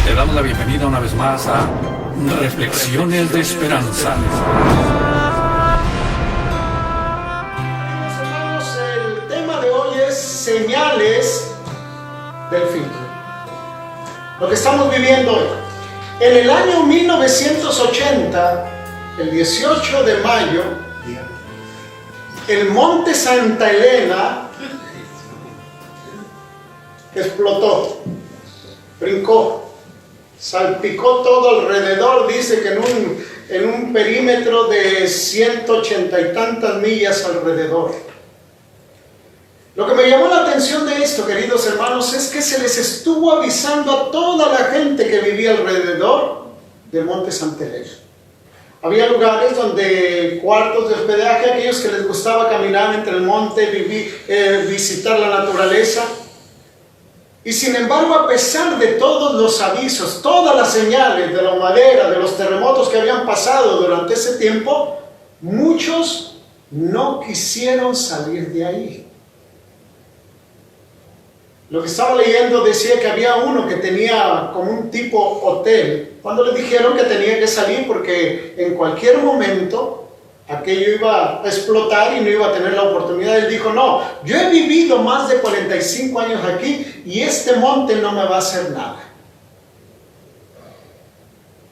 Te damos la bienvenida una vez más a Reflexiones de Esperanza. Hermanos, el tema de hoy es señales del fin. Lo que estamos viviendo hoy. En el año 1980, el 18 de mayo, el monte Santa Elena explotó, brincó, salpicó todo alrededor. Dice que en un perímetro de 180 y tantas millas alrededor. Lo que me llamó la atención de esto, queridos hermanos, es que se les estuvo avisando a toda la gente que vivía alrededor del monte Santa Elena. Había lugares donde cuartos de hospedaje, aquellos que les gustaba caminar entre el monte, visitar la naturaleza. Y sin embargo, a pesar de todos los avisos, todas las señales de la humadera, de los terremotos que habían pasado durante ese tiempo, muchos no quisieron salir de ahí. Lo que estaba leyendo decía que había uno que tenía como un tipo hotel, cuando le dijeron que tenía que salir porque en cualquier momento aquello iba a explotar y no iba a tener la oportunidad. Él dijo: no, yo he vivido más de 45 años aquí y este monte no me va a hacer nada.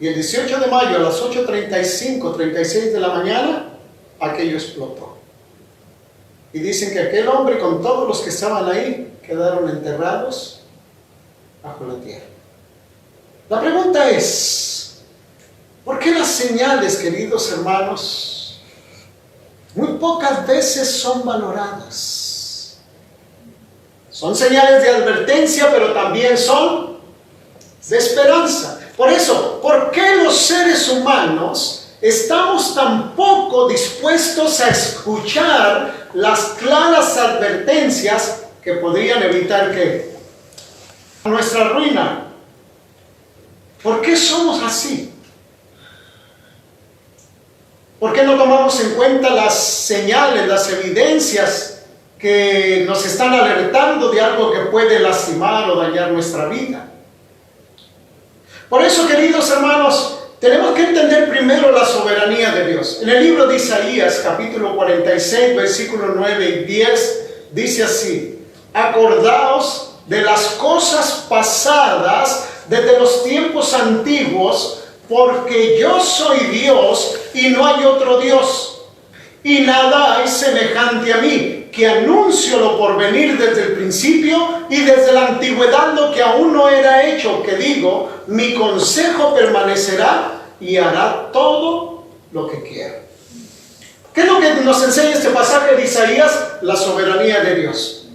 Y el 18 de mayo a las 8:35, 36 de la mañana, aquello explotó. Y dicen que aquel hombre con todos los que estaban ahí quedaron enterrados bajo la tierra. La pregunta es: ¿por qué las señales, queridos hermanos, muy pocas veces son valoradas? Son señales de advertencia, pero también son de esperanza. Por eso, ¿por qué los seres humanos estamos tan poco dispuestos a escuchar las claras advertencias que podrían evitar que nuestra ruina? ¿Por qué somos así? ¿Por qué no tomamos en cuenta las señales, las evidencias que nos están alertando de algo que puede lastimar o dañar nuestra vida? Por eso, queridos hermanos, tenemos que entender primero la soberanía de Dios. En el libro de Isaías, capítulo 46, versículos 9 y 10, dice así: acordaos de las cosas pasadas desde los tiempos antiguos, porque yo soy Dios y no hay otro Dios, y nada hay semejante a mí, que anuncio lo porvenir desde el principio y desde la antigüedad lo que aún no era hecho, que digo, mi consejo permanecerá y hará todo lo que quiera. ¿Qué es lo que nos enseña este pasaje de Isaías? La soberanía de Dios.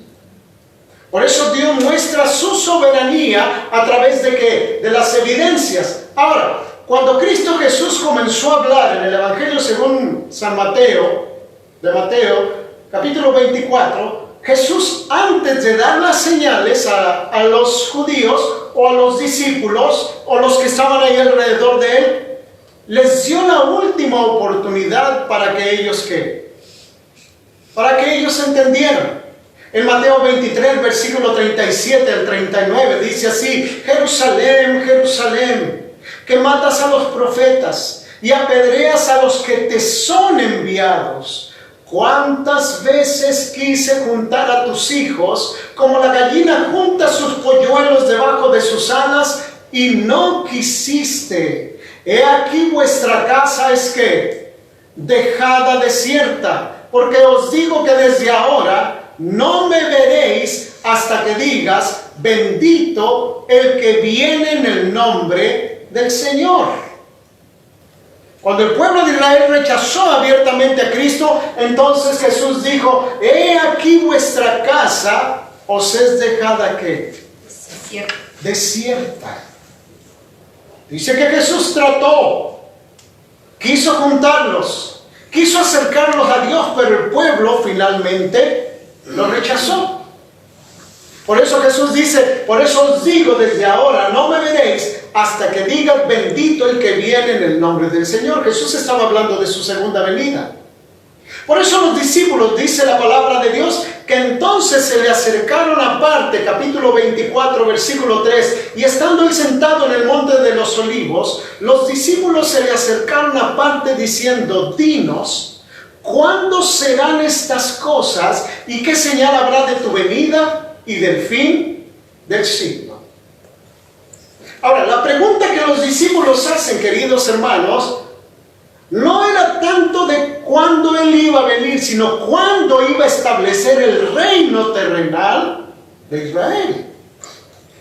Por eso Dios muestra su soberanía a través de ¿qué? De las evidencias. Ahora, cuando Cristo Jesús comenzó a hablar en el Evangelio según San Mateo, de Mateo, capítulo 24, Jesús, antes de dar las señales a los judíos o a los discípulos o los que estaban ahí alrededor de él, les dio la última oportunidad para que ellos ¿qué? Para que ellos entendieran. En Mateo 23, versículo 37 al 39, dice así: Jerusalén, Jerusalén, que matas a los profetas y apedreas a los que te son enviados. ¿Cuántas veces quise juntar a tus hijos como la gallina junta sus polluelos debajo de sus alas y no quisiste? He aquí vuestra casa es ¿qué? Dejada desierta, porque os digo que desde ahora no me veréis hasta que digas: bendito el que viene en el nombre del Señor. Cuando el pueblo de Israel rechazó abiertamente a Cristo, entonces Jesús dijo: he aquí vuestra casa os es dejada ¿qué? Desierta. Dice que Jesús quiso juntarlos, quiso acercarlos a Dios, pero el pueblo finalmente lo rechazó. Por eso Jesús dice: por eso os digo, desde ahora no me veréis hasta que digas: bendito el que viene en el nombre del Señor. Jesús estaba hablando de su segunda venida. Por eso los discípulos, dice la palabra de Dios, que entonces se le acercaron aparte, capítulo 24, versículo 3, y estando él sentado en el monte de los olivos, los discípulos se le acercaron aparte diciendo: dinos, ¿cuándo serán estas cosas y qué señal habrá de tu venida y del fin del siglo? Ahora, la pregunta que los discípulos hacen, queridos hermanos, no era tanto de cuándo él iba a venir, sino cuándo iba a establecer el reino terrenal de Israel.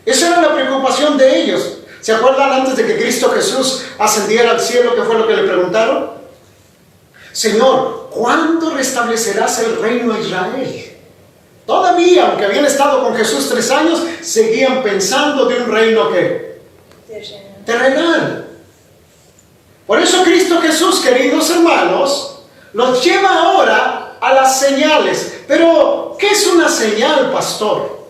Esa era la preocupación de ellos. ¿Se acuerdan antes de que Cristo Jesús ascendiera al cielo, qué fue lo que le preguntaron? Señor, ¿cuándo restablecerás el reino a Israel? Todavía, aunque habían estado con Jesús 3 años, seguían pensando de un reino que terrenal. Por eso Cristo Jesús, queridos hermanos, los lleva ahora a las señales. Pero, ¿qué es una señal, pastor?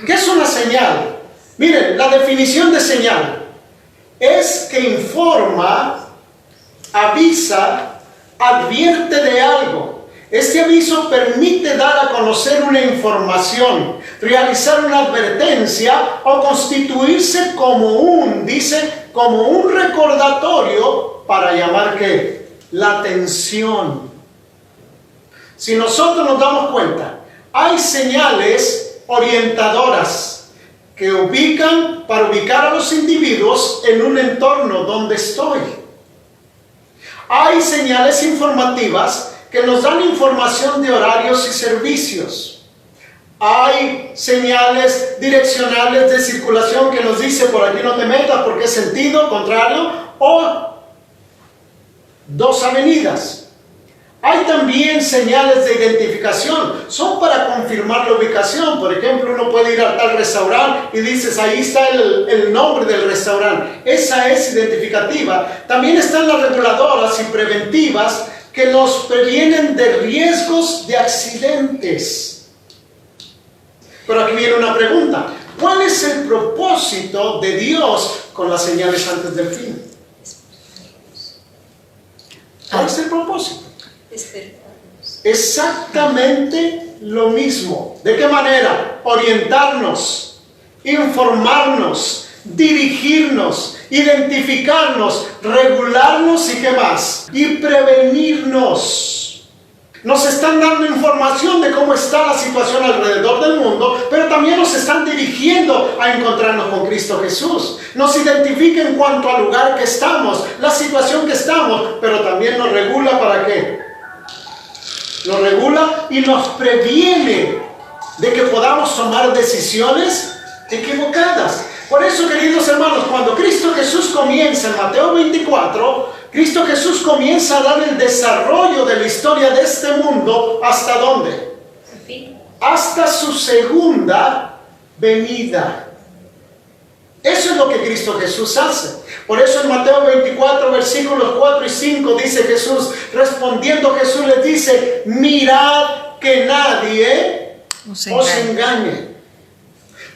¿Qué es una señal? Miren, la definición de señal es que informa, avisa, advierte de algo. Este aviso permite dar a conocer una información, realizar una advertencia o constituirse como como un recordatorio para llamar ¿qué? La atención. Si nosotros nos damos cuenta, hay señales orientadoras que ubican para ubicar a los individuos en un entorno donde estoy. Hay señales informativas que nos dan información de horarios y servicios. Hay señales direccionales de circulación que nos dice por aquí no te metas porque es sentido contrario o 2 avenidas. Hay también señales de identificación, son para confirmar la ubicación. Por ejemplo, uno puede ir a tal restaurante y dices, ahí está el nombre del restaurante. Esa es identificativa. También están las reguladoras y preventivas que nos previenen de riesgos de accidentes. Pero aquí viene una pregunta. ¿Cuál es el propósito de Dios con las señales antes del fin? ¿Cuál es el propósito? Exactamente lo mismo. ¿De qué manera? Orientarnos, informarnos, dirigirnos, identificarnos, regularnos y ¿qué más? Y prevenirnos. Nos están dando información de cómo está la situación alrededor del mundo, pero también nos están dirigiendo a encontrarnos con Cristo Jesús. Nos identifica en cuanto al lugar que estamos, la situación que estamos, pero también nos regula ¿para qué? Nos regula y nos previene de que podamos tomar decisiones equivocadas. Por eso, queridos hermanos, cuando Cristo Jesús comienza en Mateo 24, Cristo Jesús comienza a dar el desarrollo de la historia de este mundo. ¿Hasta dónde? Hasta su segunda venida. Eso es lo que Cristo Jesús hace. Por eso en Mateo 24, versículos 4 y 5 dice Jesús, respondiendo Jesús les dice, mirad que nadie os engañe.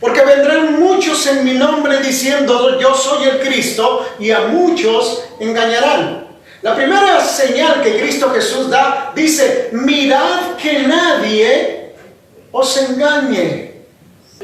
Porque vendrán muchos en mi nombre diciendo, yo soy el Cristo, y a muchos engañarán. La primera señal que Cristo Jesús da, dice, mirad que nadie os engañe.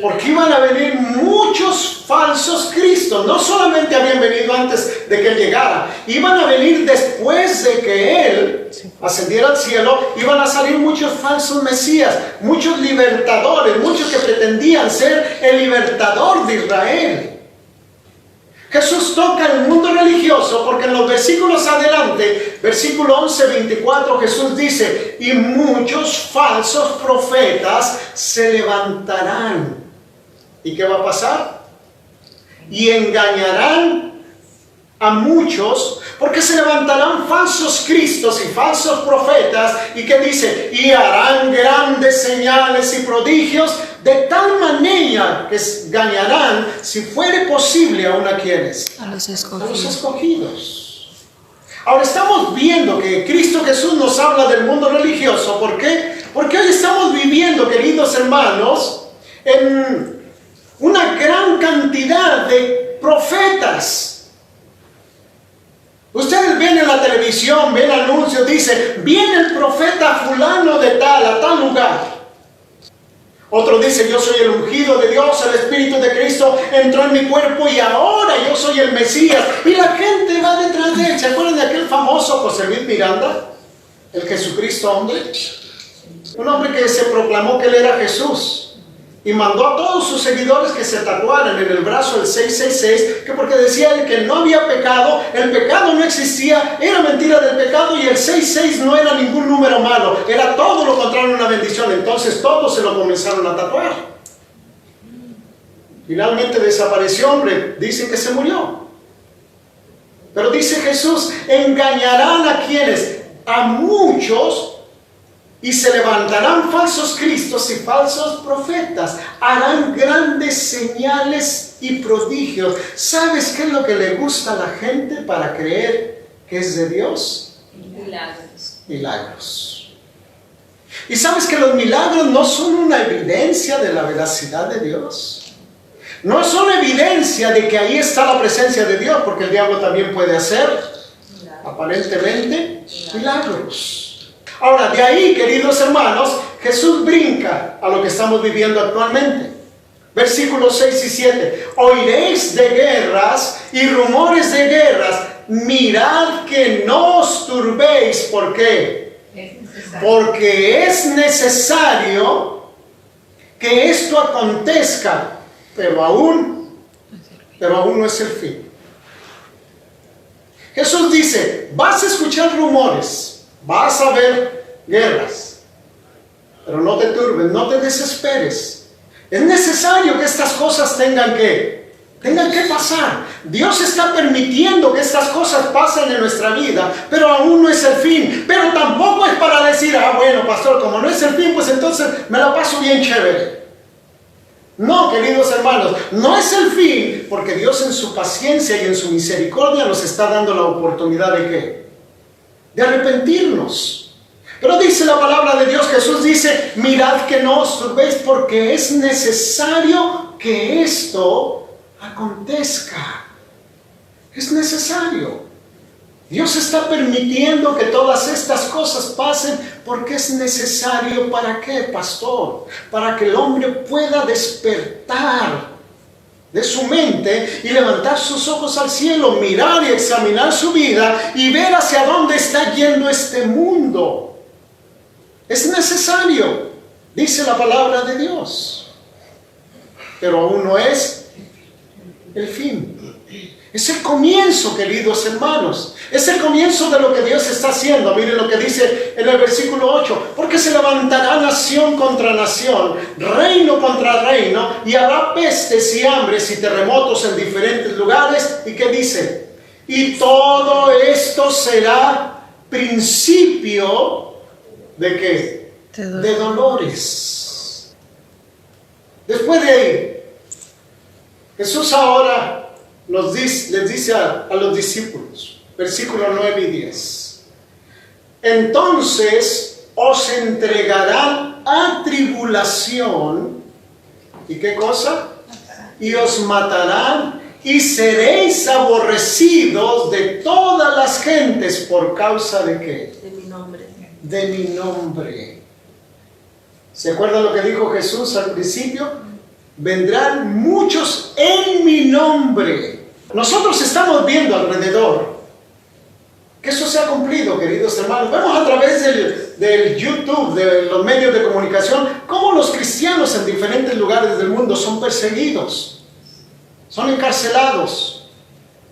Porque iban a venir muchos falsos cristos. No solamente habían venido antes de que Él llegara, iban a venir después de que Él ascendiera al cielo. Iban a salir muchos falsos mesías, muchos libertadores, muchos que pretendían ser el libertador de Israel. Jesús toca el mundo religioso porque en los versículos adelante, versículo 11, 24, Jesús dice, y muchos falsos profetas se levantarán. ¿Y qué va a pasar? Y engañarán a muchos, porque se levantarán falsos cristos y falsos profetas. ¿Y qué dice? Y harán grandes señales y prodigios, de tal manera que engañarán, si fuere posible, aún a quienes. A los escogidos. A los escogidos. Ahora estamos viendo que Cristo Jesús nos habla del mundo religioso. ¿Por qué? Porque hoy estamos viviendo, queridos hermanos, en una gran cantidad de profetas. Ustedes ven en la televisión, ven anuncios, dice, viene el profeta fulano de tal, a tal lugar. Otro dice, yo soy el ungido de Dios, el Espíritu de Cristo entró en mi cuerpo y ahora yo soy el Mesías. Y la gente va detrás de él. ¿Se acuerdan de aquel famoso José Luis Miranda? El Jesucristo hombre. Un hombre que se proclamó que él era Jesús. Y mandó a todos sus seguidores que se tatuaran en el brazo el 666, que porque decía él que no había pecado, el pecado no existía, era mentira del pecado, y el 66 no era ningún número malo, era todo lo contrario, una bendición. Entonces todos se lo comenzaron a tatuar. Finalmente desapareció, hombre, dicen que se murió. Pero dice Jesús, engañarán a quienes, a muchos, y se levantarán falsos cristos y falsos profetas. Harán grandes señales y prodigios. ¿Sabes qué es lo que le gusta a la gente para creer que es de Dios? Milagros. Milagros. ¿Y sabes que los milagros no son una evidencia de la veracidad de Dios? No son evidencia de que ahí está la presencia de Dios, porque el diablo también puede hacer, aparentemente, milagros. Ahora, de ahí, queridos hermanos, Jesús brinca a lo que estamos viviendo actualmente. Versículos 6 y 7. Oiréis de guerras y rumores de guerras. Mirad que no os turbéis. ¿Por qué? Porque es necesario que esto acontezca, pero aún no es el fin. Jesús dice, vas a escuchar rumores. Vas a ver guerras, pero no te turbes, no te desesperes. Es necesario que estas cosas tengan que pasar. Dios está permitiendo que estas cosas pasen en nuestra vida, pero aún no es el fin. Pero tampoco es para decir, bueno, pastor, como no es el fin, pues entonces me la paso bien chévere. No, queridos hermanos, no es el fin, porque Dios en su paciencia y en su misericordia nos está dando la oportunidad de ¿qué? De arrepentirnos. Pero dice la palabra de Dios, Jesús dice, mirad que no os turbéis, porque es necesario que esto acontezca. Es necesario. Dios está permitiendo que todas estas cosas pasen porque es necesario. ¿Para qué, pastor? Para que el hombre pueda despertar de su mente y levantar sus ojos al cielo, mirar y examinar su vida y ver hacia dónde está yendo este mundo. Es necesario, dice la palabra de Dios, pero aún no es el fin. Es el comienzo, queridos hermanos. Es el comienzo de lo que Dios está haciendo. Miren lo que dice en el versículo 8. Porque se levantará nación contra nación, reino contra reino, y habrá pestes y hambres y terremotos en diferentes lugares. ¿Y qué dice? Y todo esto será principio ¿de qué? De dolores. Después de ahí, Jesús ahora les dice a los discípulos, versículos 9 y 10. Entonces os entregarán a tribulación. ¿Y qué cosa? Y os matarán y seréis aborrecidos de todas las gentes por causa de ¿qué? De mi nombre. De mi nombre. ¿Se acuerdan lo que dijo Jesús al principio? Vendrán muchos en mi nombre. Nosotros estamos viendo alrededor que eso se ha cumplido, queridos hermanos. Vemos a través del YouTube, de los medios de comunicación, cómo los cristianos en diferentes lugares del mundo son perseguidos, son encarcelados,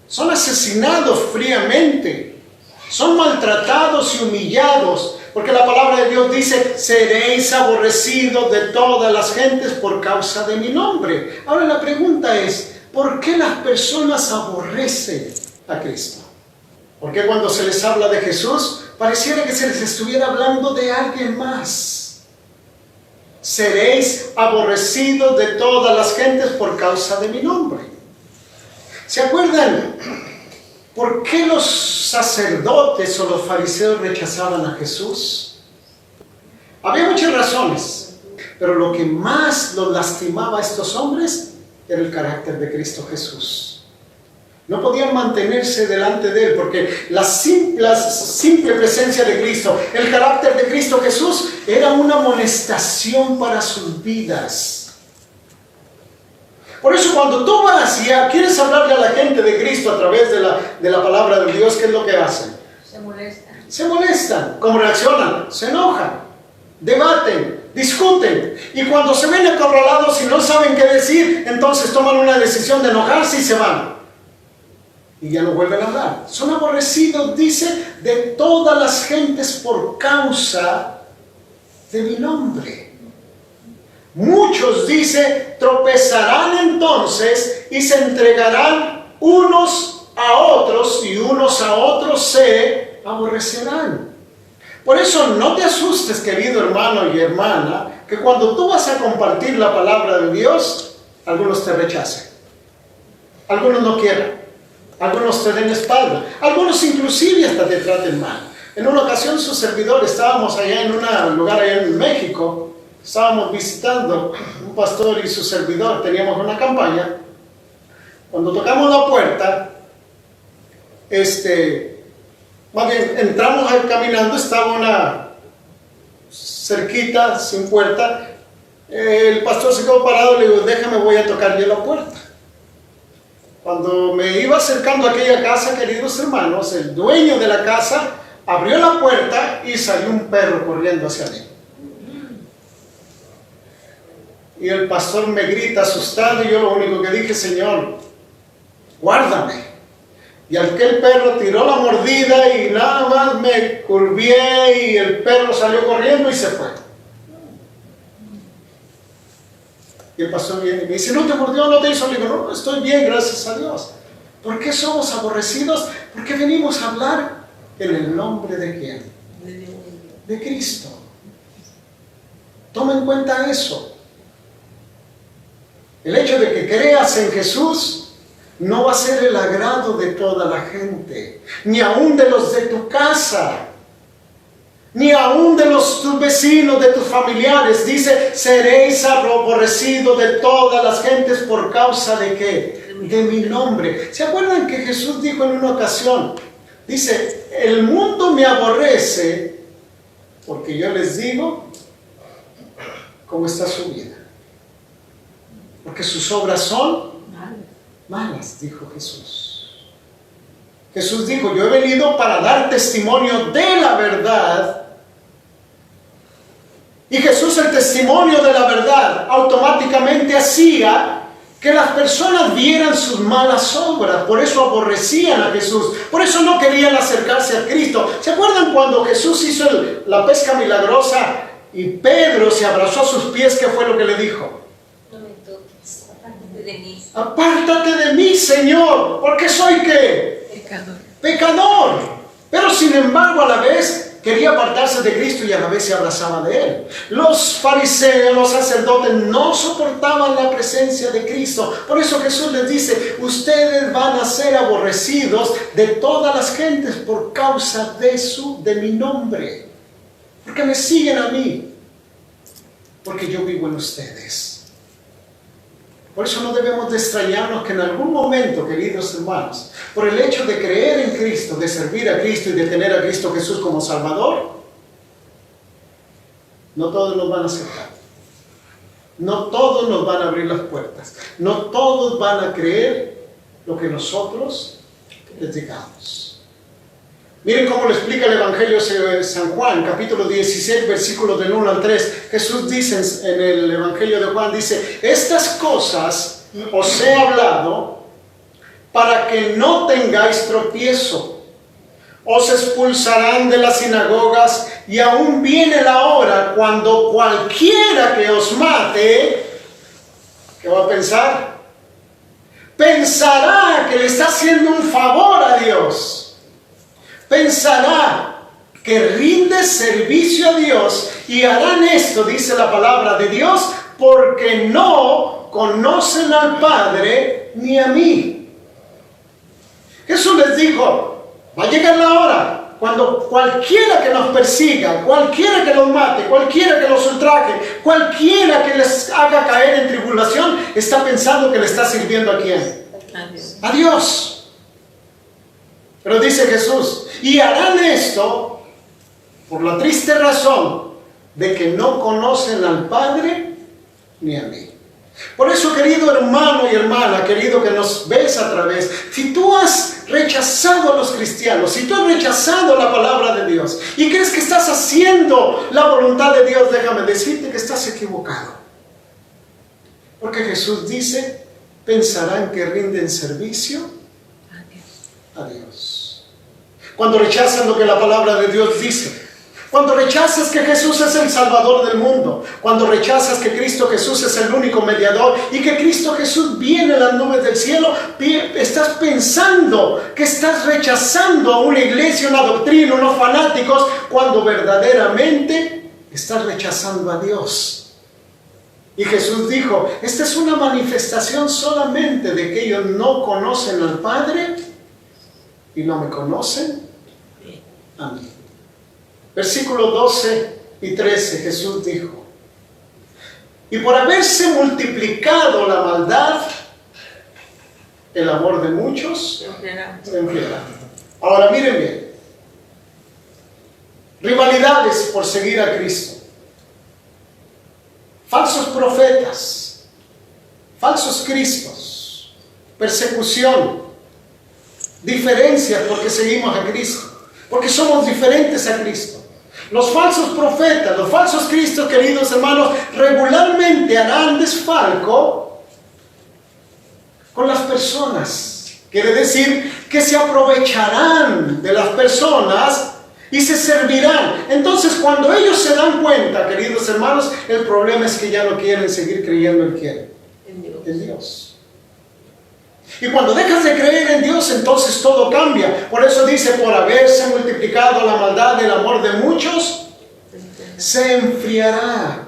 son asesinados fríamente, son maltratados y humillados. Porque la palabra de Dios dice, seréis aborrecidos de todas las gentes por causa de mi nombre. Ahora la pregunta es, ¿por qué las personas aborrecen a Cristo? Porque cuando se les habla de Jesús, pareciera que se les estuviera hablando de alguien más. Seréis aborrecidos de todas las gentes por causa de mi nombre. ¿Se acuerdan? ¿Por qué los sacerdotes o los fariseos rechazaban a Jesús? Había muchas razones, pero lo que más los lastimaba a estos hombres era el carácter de Cristo Jesús. No podían mantenerse delante de Él porque la simple presencia de Cristo, el carácter de Cristo Jesús era una amonestación para sus vidas. Por eso cuando tú vas y quieres hablarle a la gente de Cristo a través de la palabra de Dios, ¿qué es lo que hacen? Se molestan. Se molestan. ¿Cómo reaccionan? Se enojan, debaten, discuten. Y cuando se ven acorralados y no saben qué decir, entonces toman una decisión de enojarse y se van. Y ya no vuelven a hablar. Son aborrecidos, dice, de todas las gentes por causa de mi nombre. Muchos, dice, tropezarán entonces y se entregarán unos a otros y unos a otros se aborrecerán. Por eso no te asustes, querido hermano y hermana, que cuando tú vas a compartir la palabra de Dios, algunos te rechacen, algunos no quieran, algunos te den espalda, algunos inclusive hasta te traten mal. En una ocasión su servidor, estábamos allá en un lugar allá en México, estábamos visitando un pastor y su servidor, teníamos una campaña. Cuando tocamos la puerta, más bien entramos caminando, estaba una cerquita, sin puerta. El pastor se quedó parado, le digo, déjame, voy a tocar yo la puerta. Cuando me iba acercando a aquella casa, queridos hermanos, el dueño de la casa abrió la puerta y salió un perro corriendo hacia mí. Y el pastor me grita asustado y yo lo único que dije, Señor, guárdame. Y aquel perro tiró la mordida y nada más me curvié y el perro salió corriendo y se fue. Y el pastor viene y me dice, ¿no te mordió, no te hizo? Le digo, no, estoy bien, gracias a Dios. ¿Por qué somos aborrecidos? Porque venimos a hablar en el nombre de ¿quién? De Cristo. Toma en cuenta eso. El hecho de que creas en Jesús no va a ser el agrado de toda la gente, ni aún de los de tu casa, ni aún de tus vecinos, de tus familiares. Dice, seréis aborrecidos de todas las gentes por causa de ¿qué? De mi nombre. ¿Se acuerdan que Jesús dijo en una ocasión? Dice, el mundo me aborrece porque yo les digo cómo está su vida. Porque sus obras son malas, dijo Jesús. Jesús dijo, yo he venido para dar testimonio de la verdad. Y Jesús, el testimonio de la verdad, automáticamente hacía que las personas vieran sus malas obras. Por eso aborrecían a Jesús. Por eso no querían acercarse a Cristo. ¿Se acuerdan cuando Jesús hizo la pesca milagrosa y Pedro se abrazó a sus pies? ¿Qué fue lo que le dijo? De mí. Apártate de mí, Señor, porque soy ¿qué? Pecador. Pero sin embargo a la vez quería apartarse de Cristo y a la vez se abrazaba de Él. Los fariseos, los sacerdotes no soportaban la presencia de Cristo. Por eso Jesús les dice, ustedes van a ser aborrecidos de todas las gentes por causa de mi nombre. Porque me siguen a mí. Porque yo vivo en ustedes. Por eso no debemos de extrañarnos que en algún momento, queridos hermanos, por el hecho de creer en Cristo, de servir a Cristo y de tener a Cristo Jesús como Salvador, no todos nos van a aceptar. No todos nos van a abrir las puertas. No todos van a creer lo que nosotros les digamos. Miren cómo lo explica el Evangelio de San Juan, capítulo 16, versículos del 1 al 3. Jesús dice en el Evangelio de Juan, dice, estas cosas os he hablado para que no tengáis tropiezo. Os expulsarán de las sinagogas y aún viene la hora cuando cualquiera que os mate, ¿qué va a pensar? Pensará que le está haciendo un favor a Dios. Pensará que rinde servicio a Dios y harán esto, dice la palabra de Dios, porque no conocen al Padre ni a mí. Jesús les dijo, va a llegar la hora cuando cualquiera que nos persiga, cualquiera que nos mate, cualquiera que nos ultraje, cualquiera que les haga caer en tribulación, está pensando que le está sirviendo ¿a quién? A Dios. A Dios. Pero dice Jesús, y harán esto por la triste razón de que no conocen al Padre ni a mí. Por eso, querido hermano y hermana, querido que nos ves a través, si tú has rechazado a los cristianos, si tú has rechazado la palabra de Dios y crees que estás haciendo la voluntad de Dios, déjame decirte que estás equivocado. Porque Jesús dice, pensarán que rinden servicio a Dios. Cuando rechazan lo que la palabra de Dios dice, cuando rechazas que Jesús es el Salvador del mundo, cuando rechazas que Cristo Jesús es el único mediador y que Cristo Jesús viene en las nubes del cielo, estás pensando que estás rechazando a una iglesia, una doctrina, unos fanáticos, cuando verdaderamente estás rechazando a Dios. Y Jesús dijo, esta es una manifestación solamente de que ellos no conocen al Padre y no me conocen a mí. Versículos 12 y 13, Jesús dijo, y por haberse multiplicado la maldad, el amor de muchos se enfriará. Ahora miren bien, rivalidades por seguir a Cristo, falsos profetas, falsos cristos, persecución, diferencias porque seguimos a Cristo, porque somos diferentes a Cristo. Los falsos profetas, los falsos cristos, queridos hermanos, regularmente harán desfalco con las personas. Quiere decir que se aprovecharán de las personas y se servirán. Entonces, cuando ellos se dan cuenta, queridos hermanos, el problema es que ya no quieren seguir creyendo en ¿quién? En Dios. Y cuando dejas de creer en Dios, entonces todo cambia. Por eso dice, por haberse multiplicado la maldad, el amor de muchos se enfriará.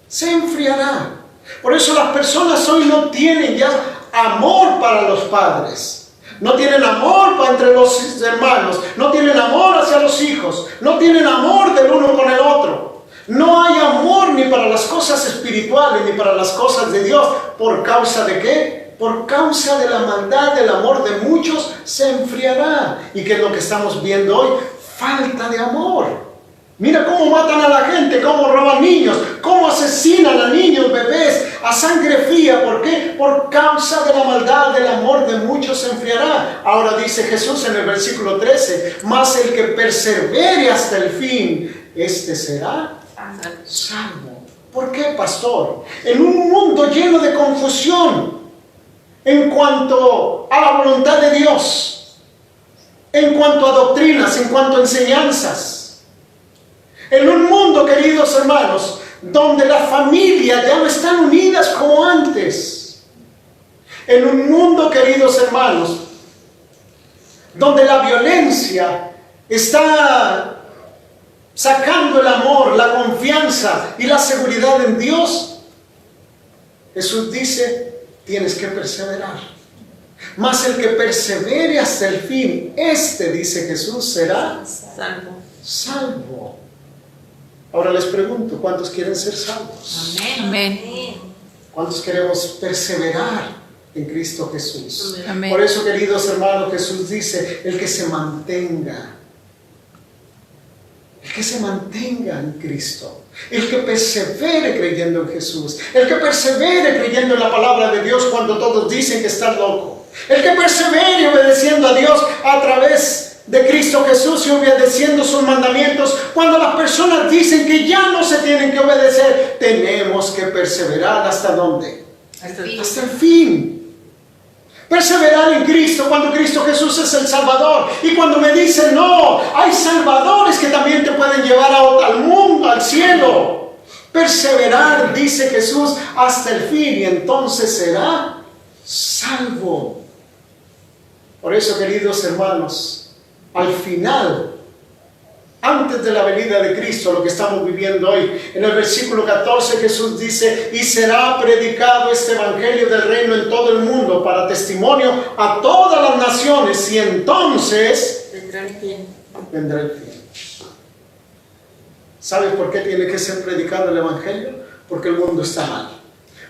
Se enfriará. Por eso las personas hoy no tienen ya amor para los padres. No tienen amor entre los hermanos. No tienen amor hacia los hijos. No tienen amor del uno con el otro. No hay amor ni para las cosas espirituales ni para las cosas de Dios. ¿Por causa de qué? Por causa de la maldad, el amor de muchos se enfriará. ¿Y qué es lo que estamos viendo hoy? Falta de amor. Mira cómo matan a la gente, cómo roban niños, cómo asesinan a niños, bebés, a sangre fría. ¿Por qué? Por causa de la maldad, el amor de muchos se enfriará. Ahora dice Jesús en el versículo 13, mas el que persevere hasta el fin, este será salvo. ¿Por qué, pastor? En un mundo lleno de confusión, en cuanto a la voluntad de Dios, en cuanto a doctrinas, en cuanto a enseñanzas, en un mundo, queridos hermanos, donde las familias ya no están unidas como antes, en un mundo, queridos hermanos, donde la violencia está sacando el amor, la confianza y la seguridad en Dios, Jesús dice, tienes que perseverar. Mas el que persevere hasta el fin, este, dice Jesús, será salvo. Ahora les pregunto, ¿cuántos quieren ser salvos? Amén. ¿Cuántos queremos perseverar en Cristo Jesús? Amén. Por eso, queridos hermanos, Jesús dice, el que se mantenga. El que se mantenga en Cristo, el que persevere creyendo en Jesús, el que persevere creyendo en la palabra de Dios cuando todos dicen que está loco, el que persevere obedeciendo a Dios a través de Cristo Jesús y obedeciendo sus mandamientos, cuando las personas dicen que ya no se tienen que obedecer, tenemos que perseverar ¿hasta dónde? Hasta el fin. Perseverar en Cristo cuando Cristo Jesús es el Salvador. Y cuando me dicen, no, hay salvadores que también te pueden llevar al mundo, al cielo. Perseverar, dice Jesús, hasta el fin y entonces será salvo. Por eso, queridos hermanos, al final, antes de la venida de Cristo, lo que estamos viviendo hoy, en el versículo 14 Jesús dice, y será predicado este evangelio del reino en todo el mundo para testimonio a todas las naciones y entonces vendrá el fin. ¿Sabes por qué tiene que ser predicado el evangelio? Porque el mundo está mal.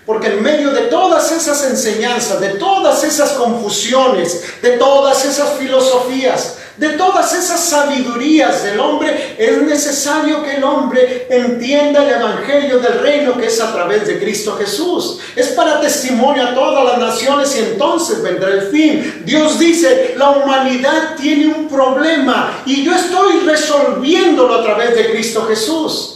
Porque en medio de todas esas enseñanzas, de todas esas confusiones, de todas esas filosofías, de todas esas sabidurías del hombre, es necesario que el hombre entienda el evangelio del reino, que es a través de Cristo Jesús. Es para testimonio a todas las naciones y entonces vendrá el fin. Dios dice, la humanidad tiene un problema y yo estoy resolviéndolo a través de Cristo Jesús.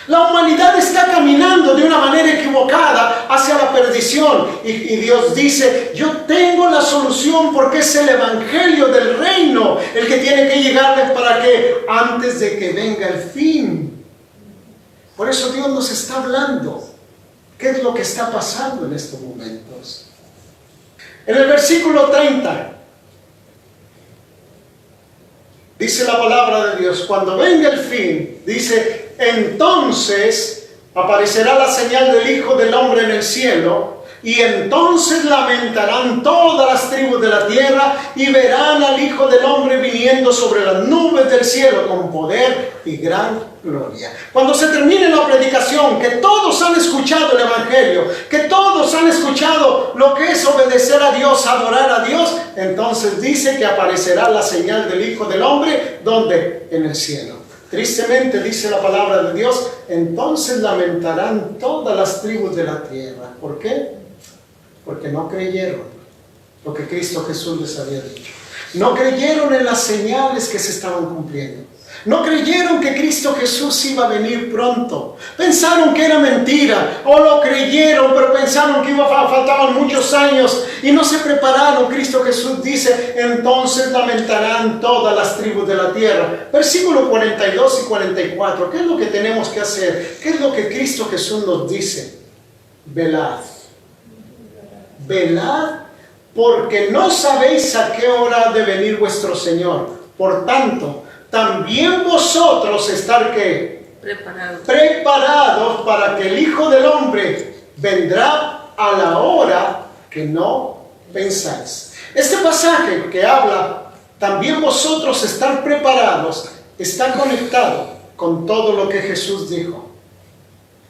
La humanidad está caminando de una manera equivocada hacia la perdición. Y Dios dice, yo tengo la solución porque es el evangelio del reino el que tiene que llegarles para que antes de que venga el fin. Por eso Dios nos está hablando. ¿Qué es lo que está pasando en estos momentos? En el versículo 30 dice la palabra de Dios, cuando venga el fin, dice, entonces aparecerá la señal del Hijo del Hombre en el cielo, y entonces lamentarán todas las tribus de la tierra y verán al Hijo del Hombre viniendo sobre las nubes del cielo con poder y gran gloria. Cuando se termine la predicación, que todos han escuchado el evangelio, que todos han escuchado lo que es obedecer a Dios, adorar a Dios, entonces dice que aparecerá la señal del Hijo del Hombre, ¿dónde? En el cielo. Tristemente dice la palabra de Dios, entonces lamentarán todas las tribus de la tierra. ¿Por qué? Porque no creyeron lo que Cristo Jesús les había dicho. No creyeron en las señales que se estaban cumpliendo. No creyeron que Cristo Jesús iba a venir pronto. Pensaron que era mentira, o lo creyeron, pero pensaron que faltaban muchos años y no se prepararon. Cristo Jesús dice, entonces lamentarán todas las tribus de la tierra. Versículo 42 y 44. ¿Qué es lo que tenemos que hacer? ¿Qué es lo que Cristo Jesús nos dice? Velad. Velad, porque no sabéis a qué hora ha de venir vuestro Señor. Por tanto, también vosotros estar ¿qué? Preparados para que el Hijo del Hombre vendrá a la hora que no pensáis. Este pasaje que habla, también vosotros estar preparados, está conectado con todo lo que Jesús dijo.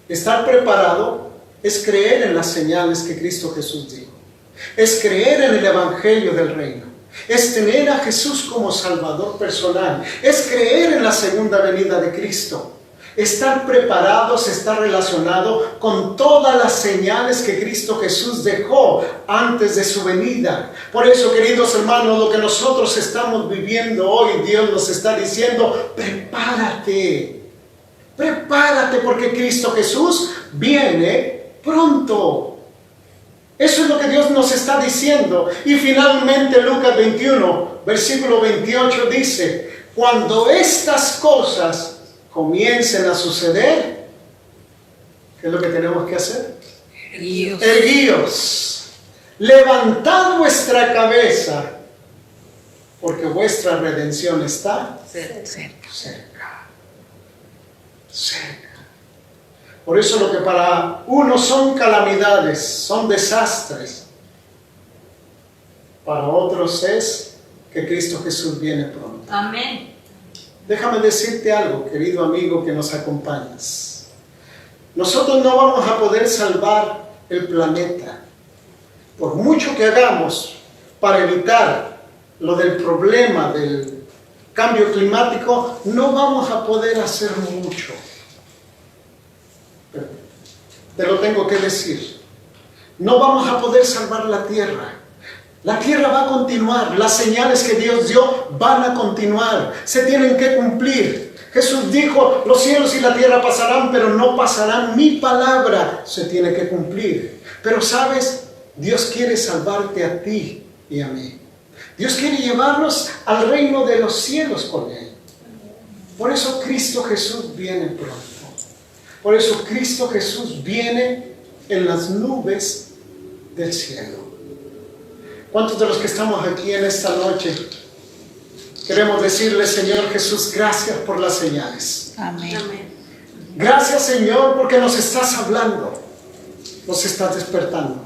Estar preparado es creer en las señales que Cristo Jesús dijo. Es creer en el evangelio del reino. Es tener a Jesús como Salvador personal. Es creer en la segunda venida de Cristo. Estar preparados está relacionado con todas las señales que Cristo Jesús dejó antes de su venida. Por eso, queridos hermanos, lo que nosotros estamos viviendo hoy, Dios nos está diciendo, prepárate. Prepárate porque Cristo Jesús viene pronto. Eso es lo que Dios nos está diciendo. Y finalmente Lucas 21, versículo 28 dice, cuando estas cosas comiencen a suceder, ¿qué es lo que tenemos que hacer? Erguíos, levantad vuestra cabeza, porque vuestra redención está cerca. Por eso lo que para unos son calamidades, son desastres, para otros es que Cristo Jesús viene pronto. Amén. Déjame decirte algo, querido amigo que nos acompañas. Nosotros no vamos a poder salvar el planeta. Por mucho que hagamos para evitar lo del problema del cambio climático, no vamos a poder hacer mucho. Te lo tengo que decir. No vamos a poder salvar la tierra. La tierra va a continuar. Las señales que Dios dio van a continuar. Se tienen que cumplir. Jesús dijo, los cielos y la tierra pasarán, pero no pasarán mi palabra. Se tiene que cumplir. Pero ¿sabes? Dios quiere salvarte a ti y a mí. Dios quiere llevarnos al reino de los cielos con Él. Por eso Cristo Jesús viene pronto. Por eso Cristo Jesús viene en las nubes del cielo. ¿Cuántos de los que estamos aquí en esta noche queremos decirle, Señor Jesús, gracias por las señales? Amén. Gracias, Señor, porque nos estás hablando, nos estás despertando.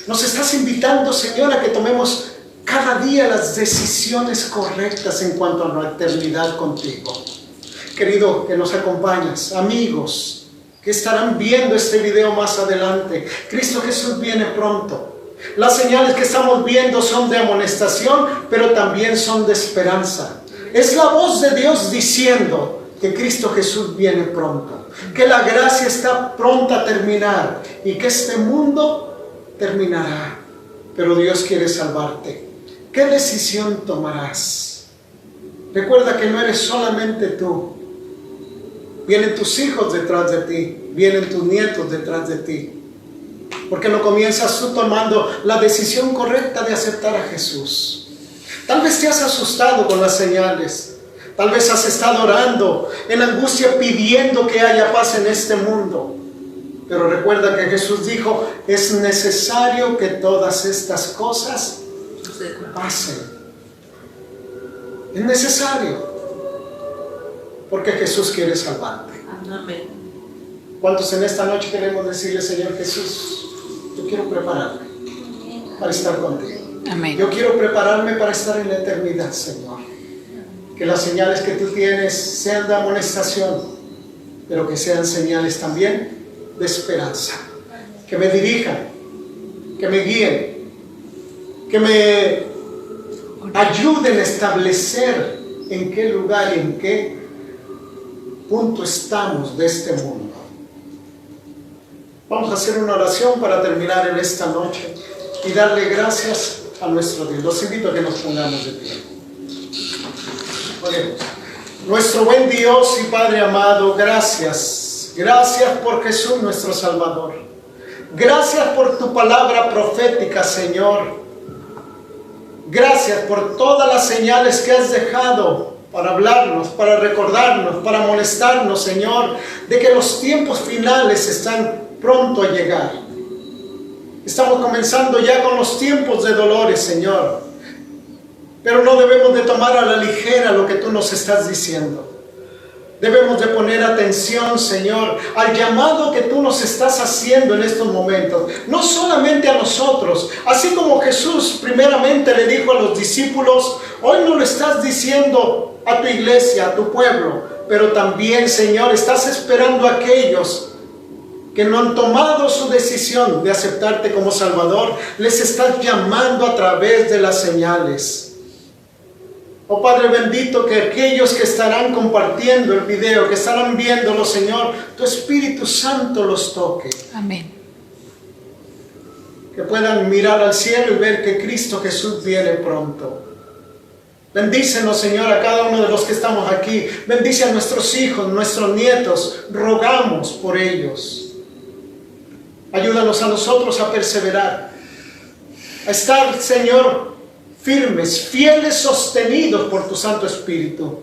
Nos estás invitando, Señor, a que tomemos cada día las decisiones correctas en cuanto a la eternidad contigo. Querido, que nos acompañas, amigos que estarán viendo este video más adelante. Cristo Jesús viene pronto. Las señales que estamos viendo son de amonestación, pero también son de esperanza. Es la voz de Dios diciendo que Cristo Jesús viene pronto, que la gracia está pronta a terminar y que este mundo terminará. Pero Dios quiere salvarte. ¿Qué decisión tomarás? Recuerda que no eres solamente tú. Vienen tus hijos detrás de ti, vienen tus nietos detrás de ti. Porque no comienzas tú tomando la decisión correcta de aceptar a Jesús. Tal vez te has asustado con las señales. Tal vez has estado orando en angustia pidiendo que haya paz en este mundo. Pero recuerda que Jesús dijo, es necesario que todas estas cosas pasen. Es necesario. Porque Jesús quiere salvarte. Amén. ¿Cuántos en esta noche queremos decirle, Señor Jesús, yo quiero prepararme para estar contigo? Amén. Yo quiero prepararme para estar en la eternidad, Señor. Que las señales que tú tienes sean de amonestación, pero que sean señales también de esperanza. Que me dirijan, que me guíen, que me ayuden a establecer en qué lugar y en qué punto estamos de este mundo. Vamos a hacer una oración para terminar en esta noche y darle gracias a nuestro Dios. Los invito a que nos pongamos de pie. Oremos. Nuestro buen Dios y Padre amado, gracias. Gracias por Jesús nuestro Salvador. Gracias por tu palabra profética, Señor. Gracias por todas las señales que has dejado para hablarnos, para recordarnos, para molestarnos, Señor, de que los tiempos finales están pronto a llegar. Estamos comenzando ya con los tiempos de dolores, Señor. Pero no debemos de tomar a la ligera lo que tú nos estás diciendo. Debemos de poner atención, Señor, al llamado que tú nos estás haciendo en estos momentos. No solamente a nosotros, así como Jesús primeramente le dijo a los discípulos, hoy no lo estás diciendo a tu iglesia, a tu pueblo, pero también, Señor, estás esperando a aquellos que no han tomado su decisión de aceptarte como Salvador. Les estás llamando a través de las señales. Oh Padre bendito, que aquellos que estarán compartiendo el video, que estarán viéndolo, Señor, tu Espíritu Santo los toque. Amén. Que puedan mirar al cielo y ver que Cristo Jesús viene pronto. Bendícenos, Señor, a cada uno de los que estamos aquí. Bendice a nuestros hijos, nuestros nietos. Rogamos por ellos. Ayúdanos a nosotros a perseverar. A estar, Señor, firmes, fieles, sostenidos por tu Santo Espíritu.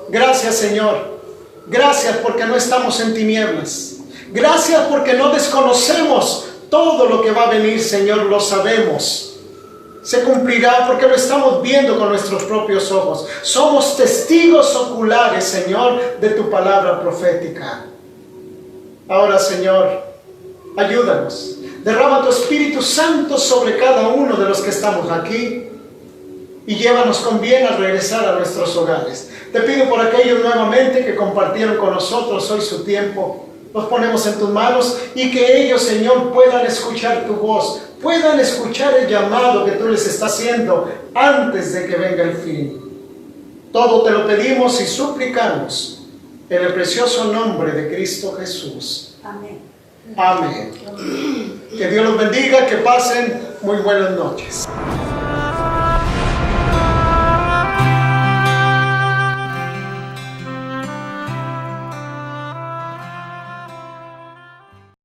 Gracias, Señor. Gracias porque no estamos en tinieblas. Gracias porque no desconocemos todo lo que va a venir, Señor, lo sabemos. Se cumplirá porque lo estamos viendo con nuestros propios ojos. Somos testigos oculares, Señor, de tu palabra profética. Ahora, Señor, ayúdanos. Derrama tu Espíritu Santo sobre cada uno de los que estamos aquí y llévanos con bien al regresar a nuestros hogares. Te pido por aquellos nuevamente que compartieron con nosotros hoy su tiempo. Los ponemos en tus manos y que ellos, Señor, puedan escuchar tu voz, puedan escuchar el llamado que tú les estás haciendo antes de que venga el fin. Todo te lo pedimos y suplicamos en el precioso nombre de Cristo Jesús. Amén. Amén. Que Dios los bendiga, que pasen muy buenas noches.